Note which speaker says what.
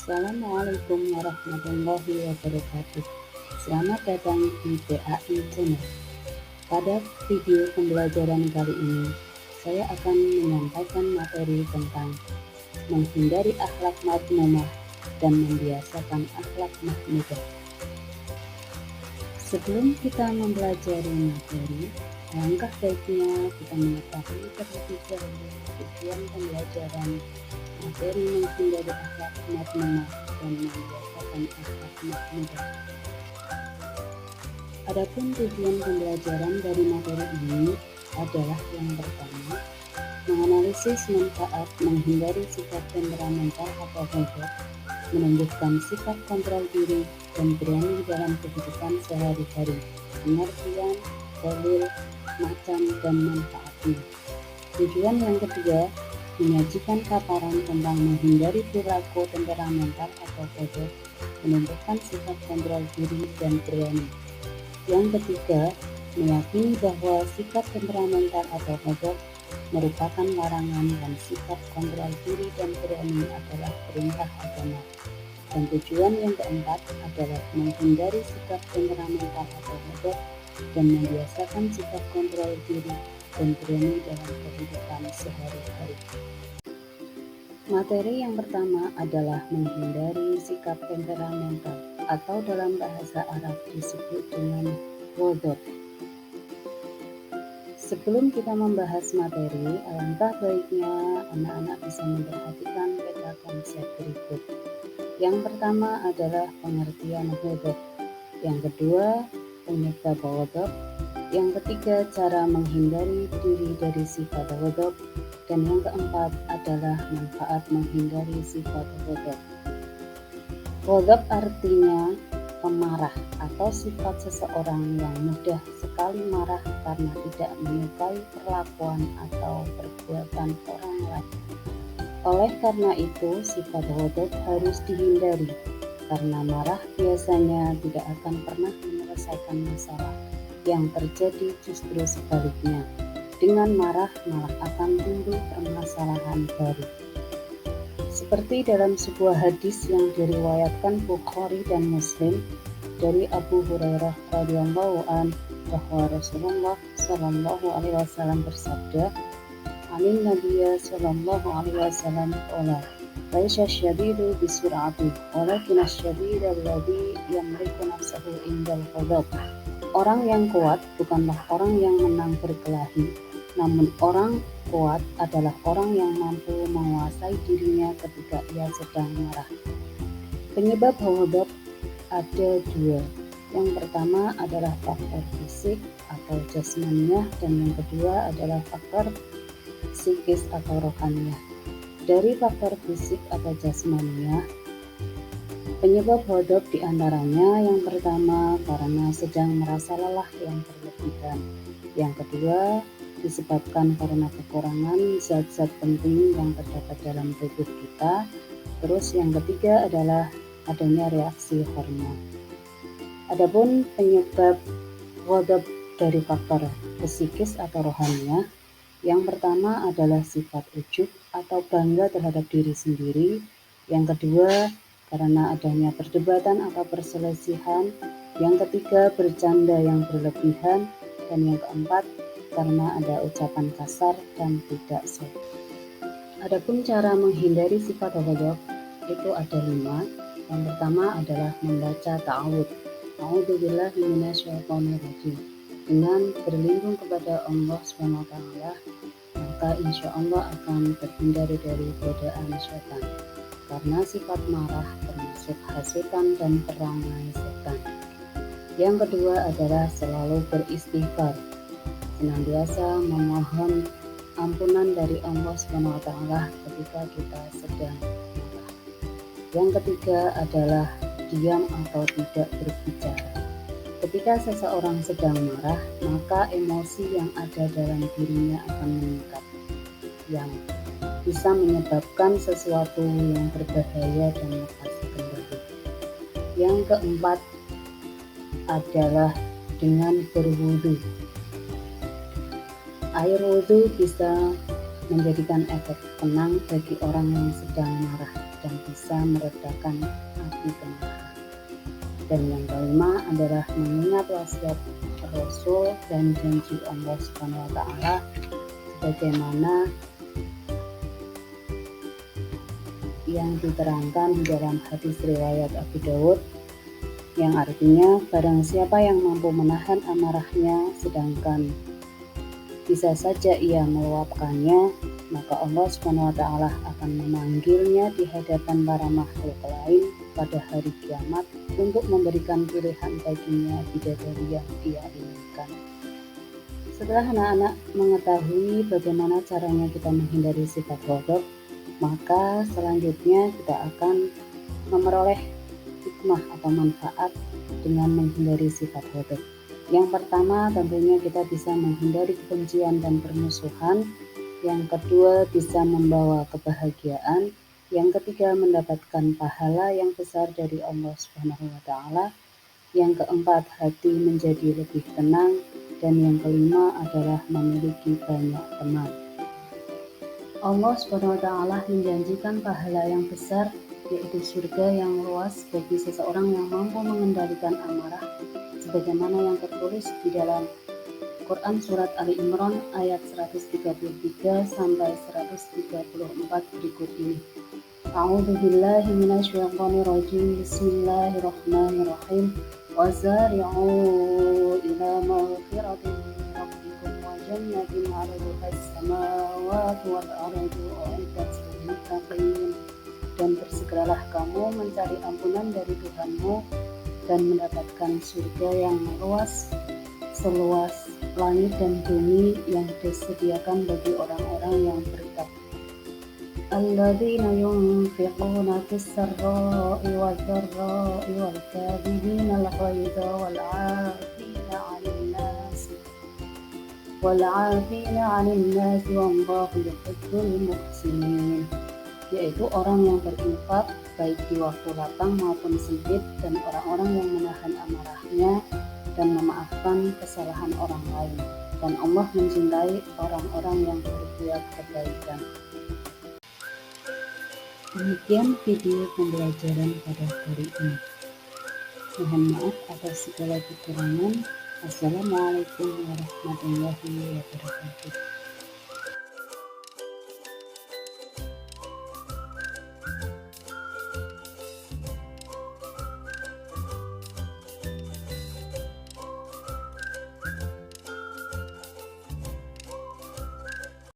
Speaker 1: Assalamualaikum warahmatullahi wabarakatuh. Selamat datang di PAI Channel. Pada video pembelajaran kali ini, saya akan menyampaikan materi tentang menghindari akhlak madmumah dan membiasakan akhlak mahmudah. Sebelum kita mempelajari materi, alangkah baiknya kita mengetahui terlebih dahulu tujuan pembelajaran materi menghindari akhlak madmumah dan membiasakan akhlak mahmudah. Adapun tujuan pembelajaran dari materi ini adalah yang pertama, menganalisis manfaat menghindari sikap temperamental atau ghadab, menumbuhkan sikap kontrol diri dan berani dalam kehidupan sehari-hari, pengertian, dalil, macam, dan manfaatnya. Tujuan yang kedua, menyajikan paparan tentang menghindari perilaku temperamental atau ghadab, menumbuhkan sikap kontrol diri dan berani. Yang ketiga, meyakini bahwa sikap temperamental atau ghadab merupakan larangan dan sikap kontrol diri dan berani adalah perintah agama. Dan tujuan yang keempat adalah menghindari sikap temperamental atau ghadab dan membiasakan sikap kontrol diri dan berani dalam kehidupan sehari-hari. Materi yang pertama adalah menghindari sikap temperamental atau dalam bahasa Arab disebut dengan ghadab. Sebelum kita membahas materi, alangkah baiknya anak-anak bisa memperhatikan peta konsep berikut. Yang pertama adalah pengertian ghadab, yang kedua penyebab ghadab, yang ketiga cara menghindari diri dari sifat ghadab, dan yang keempat adalah manfaat menghindari sifat ghadab. Ghadab artinya pemarah atau sifat seseorang yang mudah sekali marah karena tidak menyukai perlakuan atau perbuatan orang lain. Oleh karena itu, sifat ghadab harus dihindari, karena marah biasanya tidak akan pernah menyelesaikan masalah. Yang terjadi justru sebaliknya, dengan marah malah akan timbul permasalahan baru. Seperti dalam sebuah hadis yang diriwayatkan Bukhari dan Muslim dari Abu Hurairah radhiyallahu an bahwa Rasulullah Shallallahu alaihi wasallam bersabda, "Anin Nabiyya Shallallahu alaihi wasallam qala, laisa syadidu bisur'ati, walakin asy-syadidu alladzi yamliku nafsahu indal ghadab." Orang yang kuat bukanlah orang yang menang berkelahi, namun orang kuat adalah orang yang mampu menguasai dirinya ketika ia sedang marah. Penyebab ghadab ada dua. Yang pertama adalah faktor fisik atau jasmaniah, dan yang kedua adalah faktor psikis atau rohaniah. Dari faktor fisik atau jasmaniah, penyebab ghadab diantaranya yang pertama karena sedang merasa lelah yang berlebihan. Yang kedua disebabkan karena kekurangan zat-zat penting yang terdapat dalam tubuh kita. Terus yang ketiga adalah adanya reaksi hormon. Adapun penyebab ghadab dari faktor psikis atau rohaniah, yang pertama adalah sifat ujub atau bangga terhadap diri sendiri. Yang kedua karena adanya perdebatan atau perselisihan. Yang ketiga bercanda yang berlebihan. Dan yang keempat karena ada ucapan kasar dan tidak sopan. Adapun cara menghindari sifat ghadab itu ada 5. Yang pertama adalah membaca ta'awudz. A'udzubillahi minasyaitonir rajim. Dengan berlindung kepada Allah SWT, maka insya Allah akan terhindar dari godaan syaitan. Karena sifat marah termasuk hasutan dan perangai setan. Yang kedua adalah selalu beristighfar, senantiasa memohon ampunan dari Allah SWT ketika kita sedang marah. Yang ketiga adalah diam atau tidak berbicara. Ketika seseorang sedang marah, maka emosi yang ada dalam dirinya akan meningkat, yang bisa menyebabkan sesuatu yang berbahaya dan lepas kendali. Yang keempat adalah dengan berwudu. Air wudu bisa menjadikan efek tenang bagi orang yang sedang marah dan bisa meredakan api kemarahan. Dan yang kelima adalah mengingat wasiat Rasul dan janji Allah Subhanahu wa taala sebagaimana yang diterangkan di dalam hadis riwayat Abu Dawud, yang artinya barang siapa yang mampu menahan amarahnya sedangkan bisa saja ia meluapkannya, maka Allah Subhanahu wa taala akan memanggilnya di hadapan para makhluk lain pada hari kiamat untuk memberikan pilihan baginya bidadari yang ia inginkan. Setelah anak-anak mengetahui bagaimana caranya kita menghindari sifat ghadab, maka selanjutnya kita akan memperoleh hikmah atau manfaat dengan menghindari sifat ghadab. Yang pertama tentunya kita bisa menghindari kebencian dan permusuhan. Yang kedua bisa membawa kebahagiaan. Yang ketiga mendapatkan pahala yang besar dari Allah Subhanahu wa taala. Yang keempat hati menjadi lebih tenang. Dan yang kelima adalah memiliki banyak teman. Allah Subhanahu wa taala menjanjikan pahala yang besar, yaitu surga yang luas bagi seseorang yang mampu mengendalikan amarah, sebagaimana yang tertulis di dalam Quran Surat Ali Imran ayat 133 sampai 134 berikut ini. A'udzu billahi minasyaitonir rajim. Bismillahirrahmanirrahim. Wazari'u ila maghfiratin min rabbikum wa jannatin 'arduha as-samawati wal ardu u'iddat lil muttaqin. Dan bersegeralah kamu mencari ampunan dari Tuhanmu dan mendapatkan surga yang luas seluas langit dan bumi yang disediakan bagi orang-orang yang bertakwa. Alladzina yunfiquna fis-sarra'i wadh-dharra'i wal kadhibina al-ghaidha wal 'afina 'anil nas wallahu yuhibbul muhsinin. Yaitu orang yang berinfak baik di waktu lapang maupun sempit, dan orang-orang yang menahan amarahnya dan memaafkan kesalahan orang lain. Dan Allah mencintai orang-orang yang berbuat kebaikan. Demikian video pembelajaran pada hari ini. Mohon maaf atas segala kekurangan. Wassalamualaikum warahmatullahi wabarakatuh.